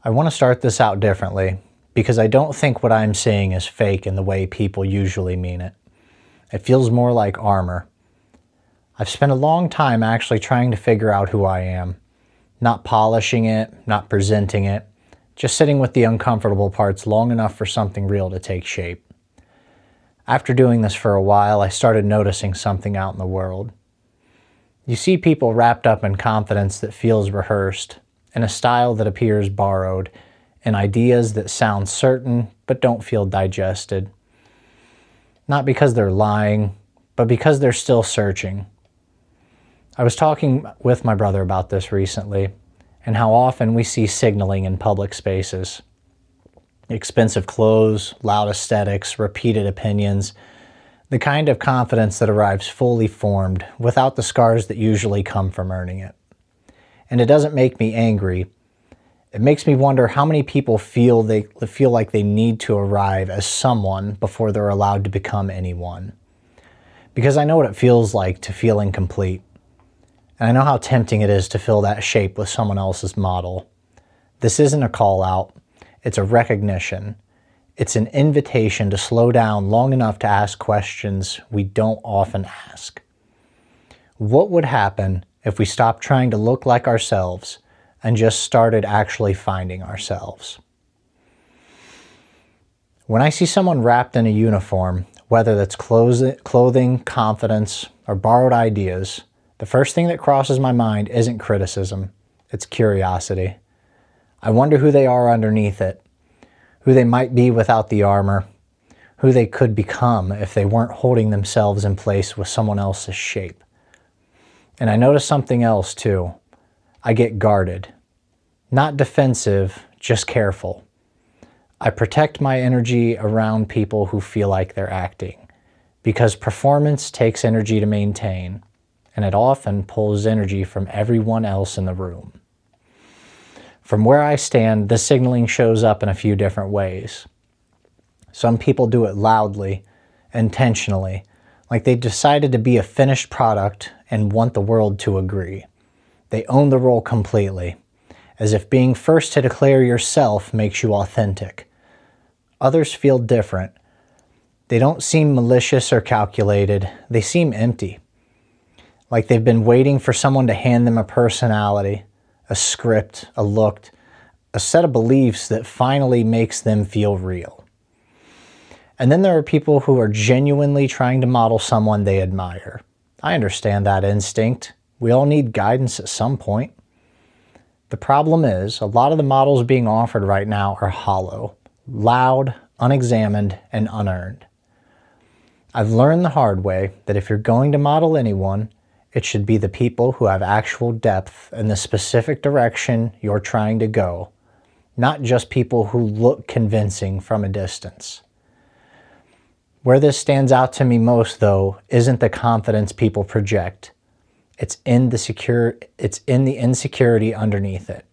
I want to start this out differently because I don't think what I'm saying is fake in the way people usually mean it. It feels more like armor. I've spent a long time actually trying to figure out who I am. Not polishing it, not presenting it, just sitting with the uncomfortable parts long enough for something real to take shape. After doing this for a while, I started noticing something out in the world. You see people wrapped up in confidence that feels rehearsed, in a style that appears borrowed, in ideas that sound certain but don't feel digested. Not because they're lying, but because they're still searching. I was talking with my brother about this recently, and how often we see signaling in public spaces. Expensive clothes, loud aesthetics, repeated opinions, the kind of confidence that arrives fully formed without the scars that usually come from earning it. And it doesn't make me angry. It makes me wonder how many people feel like they need to arrive as someone before they're allowed to become anyone. Because I know what it feels like to feel incomplete. And I know how tempting it is to fill that shape with someone else's model. This isn't a call out. It's a recognition. It's an invitation to slow down long enough to ask questions we don't often ask. What would happen if we stopped trying to look like ourselves and just started actually finding ourselves? When I see someone wrapped in a uniform, whether that's clothing, confidence, or borrowed ideas, the first thing that crosses my mind isn't criticism, it's curiosity. I wonder who they are underneath it, who they might be without the armor, who they could become if they weren't holding themselves in place with someone else's shape. And I notice something else too. I get guarded. Not defensive, just careful. I protect my energy around people who feel like they're acting, because performance takes energy to maintain, and it often pulls energy from everyone else in the room. From where I stand, this signaling shows up in a few different ways. Some people do it loudly, intentionally, like they decided to be a finished product and want the world to agree. They own the role completely, as if being first to declare yourself makes you authentic. Others feel different. They don't seem malicious or calculated. They seem empty. Like they've been waiting for someone to hand them a personality, a script, a look, a set of beliefs that finally makes them feel real. And then there are people who are genuinely trying to model someone they admire. I understand that instinct. We all need guidance at some point. The problem is, a lot of the models being offered right now are hollow, loud, unexamined, and unearned. I've learned the hard way that if you're going to model anyone, it should be the people who have actual depth in the specific direction you're trying to go, not just people who look convincing from a distance. Where this stands out to me most, though, isn't the confidence people project. It's in the insecurity underneath it.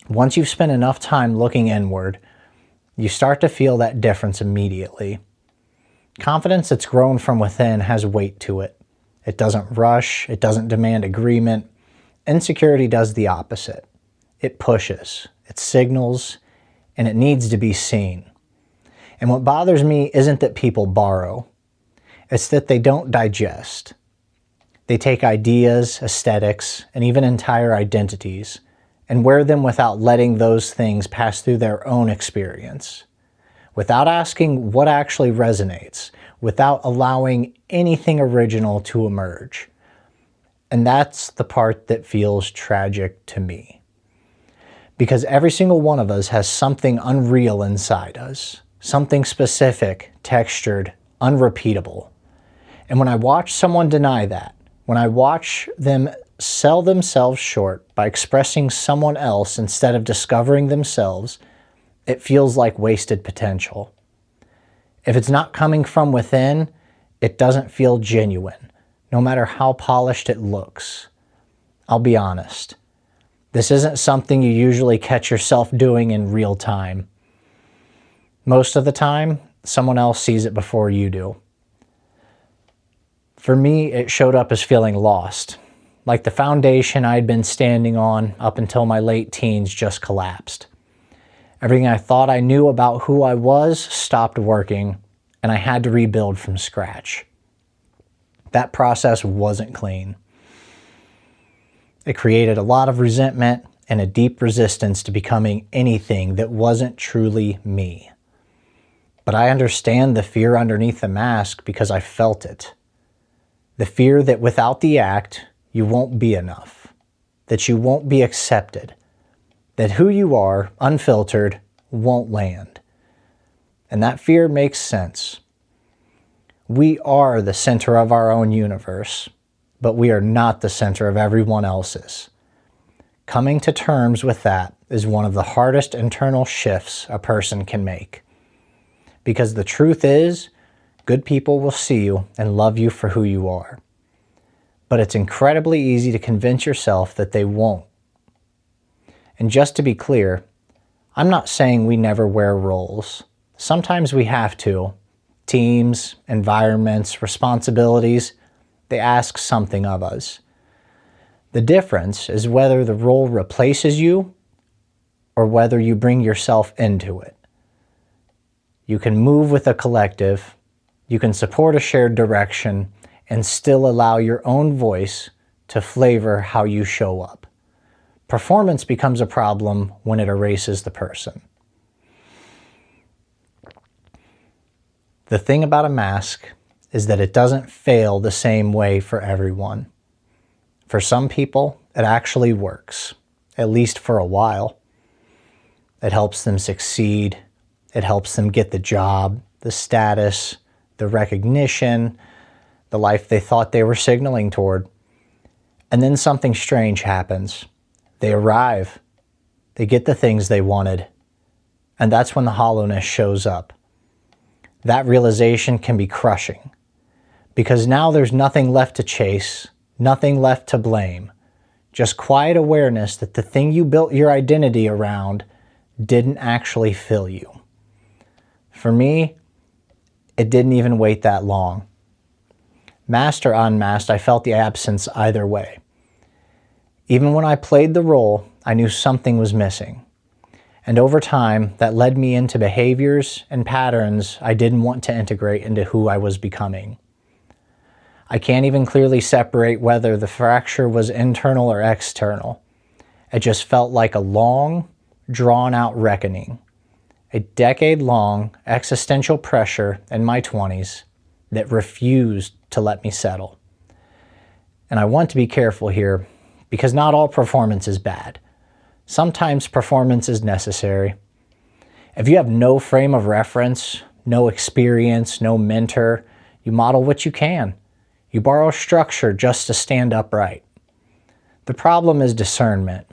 Once you've spent enough time looking inward, you start to feel that difference immediately. Confidence that's grown from within has weight to it. It doesn't rush, it doesn't demand agreement. Insecurity does the opposite. It pushes, it signals, and it needs to be seen. And what bothers me isn't that people borrow. It's that they don't digest. They take ideas, aesthetics, and even entire identities and wear them without letting those things pass through their own experience. Without asking what actually resonates, without allowing anything original to emerge. And that's the part that feels tragic to me. Because every single one of us has something unreal inside us, something specific, textured, unrepeatable. And when I watch someone deny that, when I watch them sell themselves short by expressing someone else instead of discovering themselves, it feels like wasted potential. If it's not coming from within, it doesn't feel genuine, no matter how polished it looks. I'll be honest. This isn't something you usually catch yourself doing in real time. Most of the time, someone else sees it before you do. For me, it showed up as feeling lost. like the foundation I'd been standing on up until my late teens just collapsed. Everything I thought I knew about who I was stopped working, and I had to rebuild from scratch. That process wasn't clean. It created a lot of resentment and a deep resistance to becoming anything that wasn't truly me. But I understand the fear underneath the mask because I felt it. The fear that without the act, you won't be enough, that you won't be accepted, that who you are, unfiltered, won't land. And that fear makes sense. We are the center of our own universe, but we are not the center of everyone else's. Coming to terms with that is one of the hardest internal shifts a person can make. Because the truth is, good people will see you and love you for who you are. But it's incredibly easy to convince yourself that they won't. And just to be clear, I'm not saying we never wear roles. Sometimes we have to. Teams, environments, responsibilities, they ask something of us. The difference is whether the role replaces you or whether you bring yourself into it. You can move with a collective, you can support a shared direction, and still allow your own voice to flavor how you show up. Performance becomes a problem when it erases the person. The thing about a mask is that it doesn't fail the same way for everyone. For some people, it actually works, at least for a while. It helps them succeed. It helps them get the job, the status, the recognition, the life they thought they were signaling toward. And then something strange happens. They arrive. They get the things they wanted. And that's when the hollowness shows up. That realization can be crushing. Because now there's nothing left to chase, nothing left to blame. Just quiet awareness that the thing you built your identity around didn't actually fill you. For me, it didn't even wait that long. Masked or unmasked, I felt the absence either way. Even when I played the role, I knew something was missing. And over time, that led me into behaviors and patterns I didn't want to integrate into who I was becoming. I can't even clearly separate whether the fracture was internal or external. It just felt like a long, drawn-out reckoning. A decade-long existential pressure in my 20s that refused to let me settle. And I want to be careful here because not all performance is bad. Sometimes performance is necessary. If you have no frame of reference, no experience, no mentor, you model what you can. You borrow structure just to stand upright. The problem is discernment.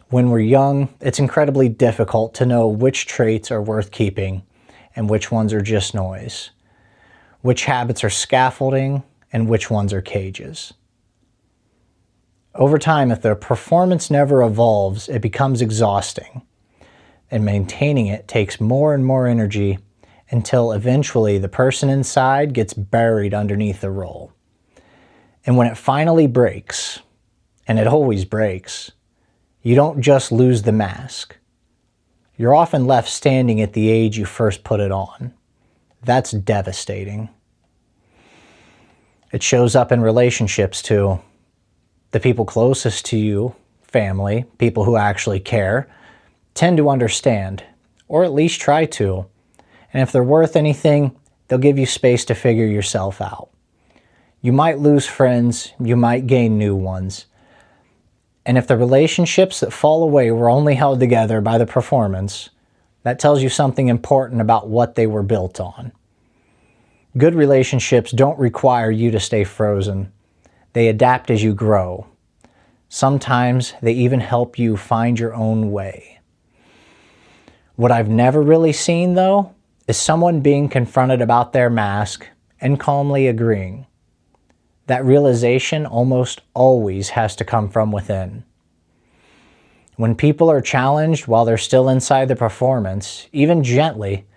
When we're young, it's incredibly difficult to know which traits are worth keeping and which ones are just noise, which habits are scaffolding and which ones are cages. Over time, if the performance never evolves, it becomes exhausting, and maintaining it takes more and more energy until eventually the person inside gets buried underneath the role. And when it finally breaks, and it always breaks, you don't just lose the mask. You're often left standing at the age you first put it on. That's devastating. It shows up in relationships too. The people closest to you, family, people who actually care, tend to understand, or at least try to. And if they're worth anything, they'll give you space to figure yourself out. You might lose friends, you might gain new ones. And if the relationships that fall away were only held together by the performance, that tells you something important about what they were built on. Good relationships don't require you to stay frozen. They adapt as you grow. Sometimes they even help you find your own way. What I've never really seen, though, is someone being confronted about their mask and calmly agreeing. That realization almost always has to come from within. When people are challenged while they're still inside the performance, even gently,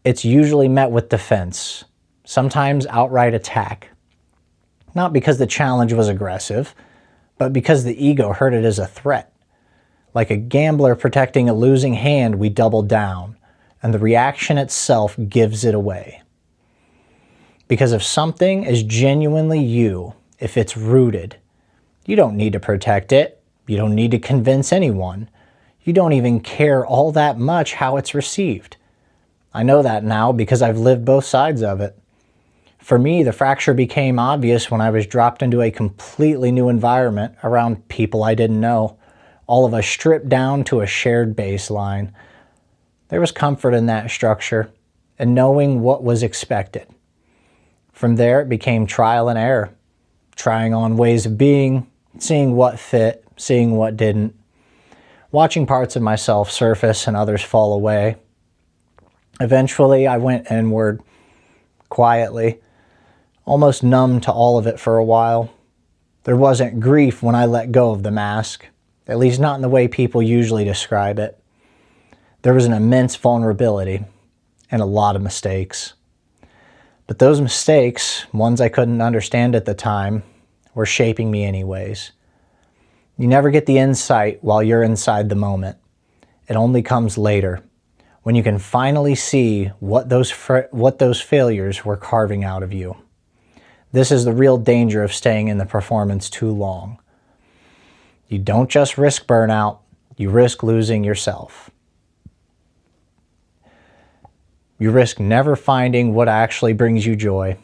it's usually met with defense, sometimes outright attack. Not because the challenge was aggressive, but because the ego heard it as a threat. Like a gambler protecting a losing hand, we doubled down, and the reaction itself gives it away. Because if something is genuinely you, if it's rooted, you don't need to protect it. You don't need to convince anyone. You don't even care all that much how it's received. I know that now because I've lived both sides of it. For me, the fracture became obvious when I was dropped into a completely new environment around people I didn't know, all of us stripped down to a shared baseline. There was comfort in that structure and knowing what was expected. From there, it became trial and error, trying on ways of being, seeing what fit, seeing what didn't, watching parts of myself surface and others fall away. Eventually, I went inward, quietly, almost numb to all of it for a while. There wasn't grief when I let go of the mask, at least not in the way people usually describe it. There was an immense vulnerability and a lot of mistakes. But those mistakes, ones I couldn't understand at the time, were shaping me anyways. You never get the insight while you're inside the moment. It only comes later, when you can finally see what those failures were carving out of you. This is the real danger of staying in the performance too long. You don't just risk burnout, you risk losing yourself. You risk never finding what actually brings you joy,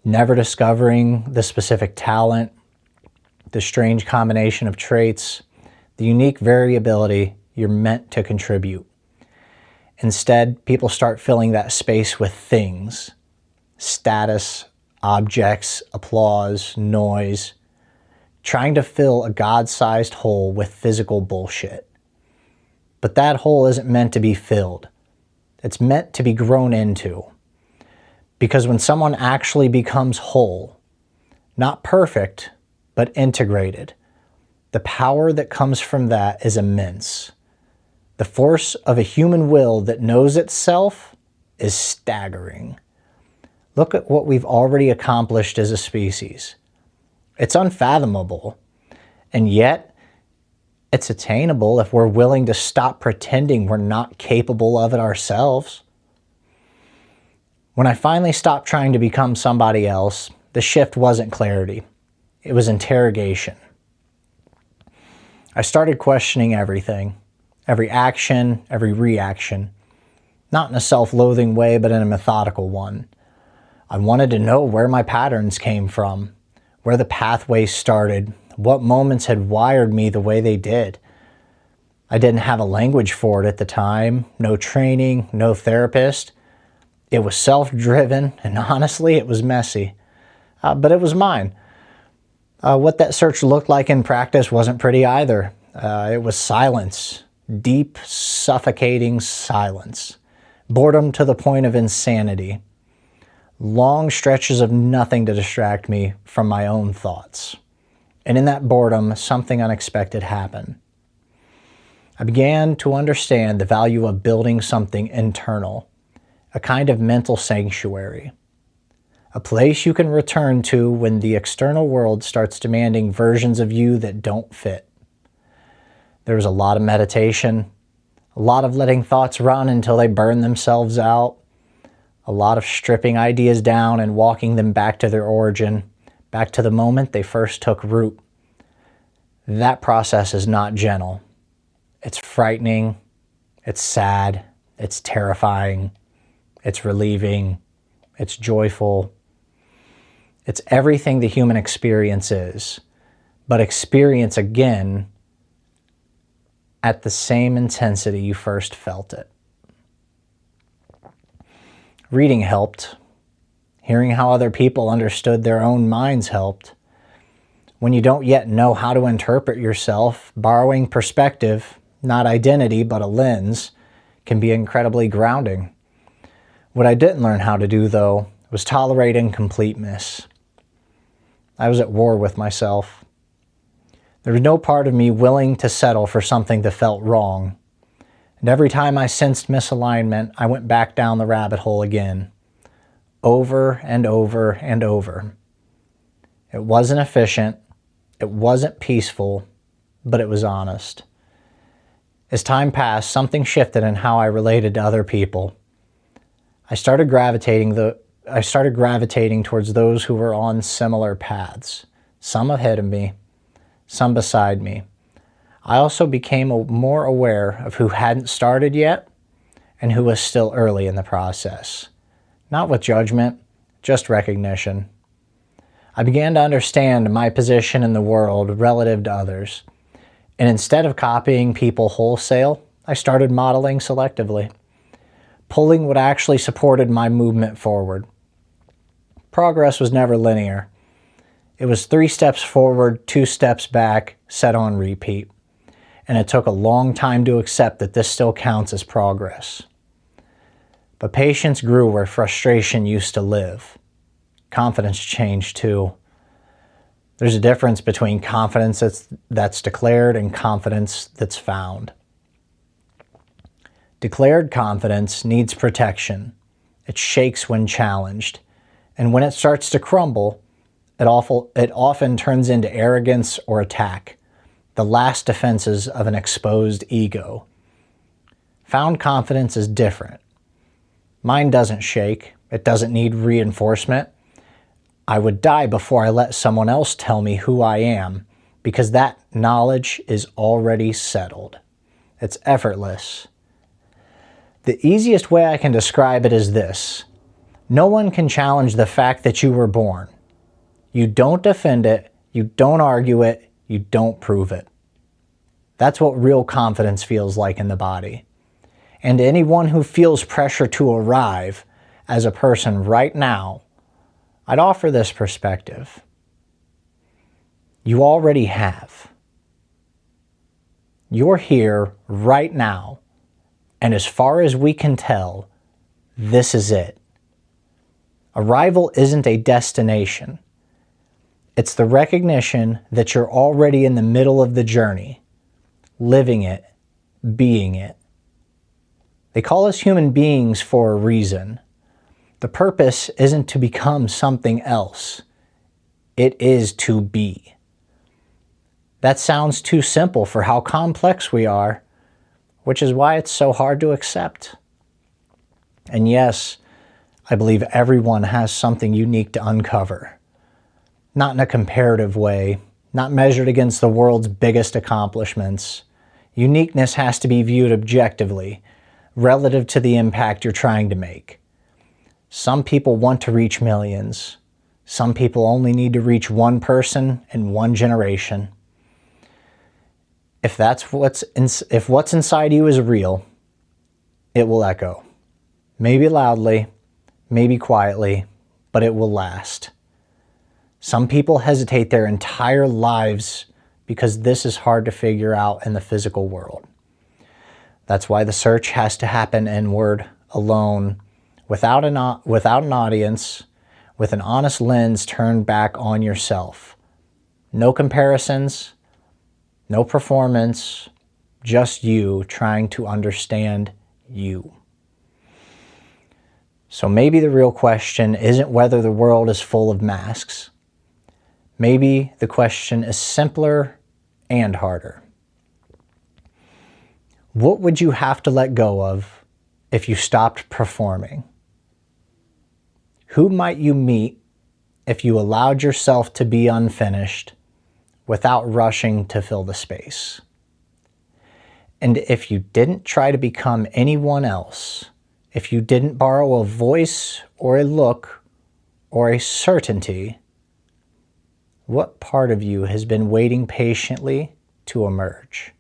never discovering the specific talent, the strange combination of traits, the unique variability you're meant to contribute. Instead, people start filling that space with things, status, objects, applause, noise, trying to fill a God-sized hole with physical bullshit. But that hole isn't meant to be filled. It's meant to be grown into. Because when someone actually becomes whole, not perfect, but integrated, the power that comes from that is immense. The force of a human will that knows itself is staggering. Look at what we've already accomplished as a species. It's unfathomable, and yet it's attainable if we're willing to stop pretending we're not capable of it ourselves. When I finally stopped trying to become somebody else, the shift wasn't clarity. It was interrogation. I started questioning everything, every action, every reaction, not in a self-loathing way, but in a methodical one. I wanted to know where my patterns came from, where the pathways started, what moments had wired me the way they did. I didn't have a language for it at the time, no training, no therapist. It was self-driven, and honestly, it was messy. But it was mine. What that search looked like in practice wasn't pretty either. It was silence, deep, suffocating silence. Boredom to the point of insanity. Long stretches of nothing to distract me from my own thoughts. And in that boredom, something unexpected happened. I began to understand the value of building something internal, a kind of mental sanctuary, a place you can return to when the external world starts demanding versions of you that don't fit. There was a lot of meditation, a lot of letting thoughts run until they burn themselves out, a lot of stripping ideas down and walking them back to their origin, back to the moment they first took root. That process is not gentle. It's frightening, it's sad, it's terrifying, it's relieving, it's joyful. It's everything the human experience is, but experience again at the same intensity you first felt it. Reading helped. Hearing how other people understood their own minds helped. When you don't yet know how to interpret yourself, borrowing perspective, not identity, but a lens, can be incredibly grounding. What I didn't learn how to do, though, was tolerate incompleteness. I was at war with myself. There was no part of me willing to settle for something that felt wrong. And every time I sensed misalignment, I went back down the rabbit hole again, over and over and over. It wasn't efficient, it wasn't peaceful, but it was honest. As time passed, something shifted in how I related to other people. I started gravitating towards those who were on similar paths, some ahead of me, some beside me. I also became more aware of who hadn't started yet and who was still early in the process. Not with judgment, just recognition. I began to understand my position in the world relative to others, and instead of copying people wholesale, I started modeling selectively, pulling what actually supported my movement forward. Progress was never linear. It was 3 steps forward, 2 steps back, set on repeat. And it took a long time to accept that this still counts as progress. But patience grew where frustration used to live. Confidence changed too. There's a difference between confidence that's declared and confidence that's found. Declared confidence needs protection. It shakes when challenged. And when it starts to crumble, it often turns into arrogance or attack, the last defenses of an exposed ego. Found confidence is different. Mine doesn't shake. It doesn't need reinforcement. I would die before I let someone else tell me who I am, because that knowledge is already settled. It's effortless. The easiest way I can describe it is this. No one can challenge the fact that you were born. You don't defend it, you don't argue it, you don't prove it. That's what real confidence feels like in the body. And anyone who feels pressure to arrive as a person right now, I'd offer this perspective. You already have. You're here right now, and as far as we can tell, this is it. Arrival isn't a destination. It's the recognition that you're already in the middle of the journey, living it, being it. They call us human beings for a reason. The purpose isn't to become something else. It is to be. That sounds too simple for how complex we are, which is why it's so hard to accept. And yes, I believe everyone has something unique to uncover. Not in a comparative way, not measured against the world's biggest accomplishments. Uniqueness has to be viewed objectively, relative to the impact you're trying to make. Some people want to reach millions. Some people only need to reach one person in one generation. If what's inside you is real, it will echo. Maybe loudly, maybe quietly, but it will last. Some people hesitate their entire lives because this is hard to figure out in the physical world. That's why the search has to happen inward, alone, without an audience, with an honest lens turned back on yourself. No comparisons, no performance, just you trying to understand you. So maybe the real question isn't whether the world is full of masks. Maybe the question is simpler and harder. What would you have to let go of if you stopped performing? Who might you meet if you allowed yourself to be unfinished without rushing to fill the space? And if you didn't try to become anyone else, if you didn't borrow a voice or a look or a certainty, what part of you has been waiting patiently to emerge?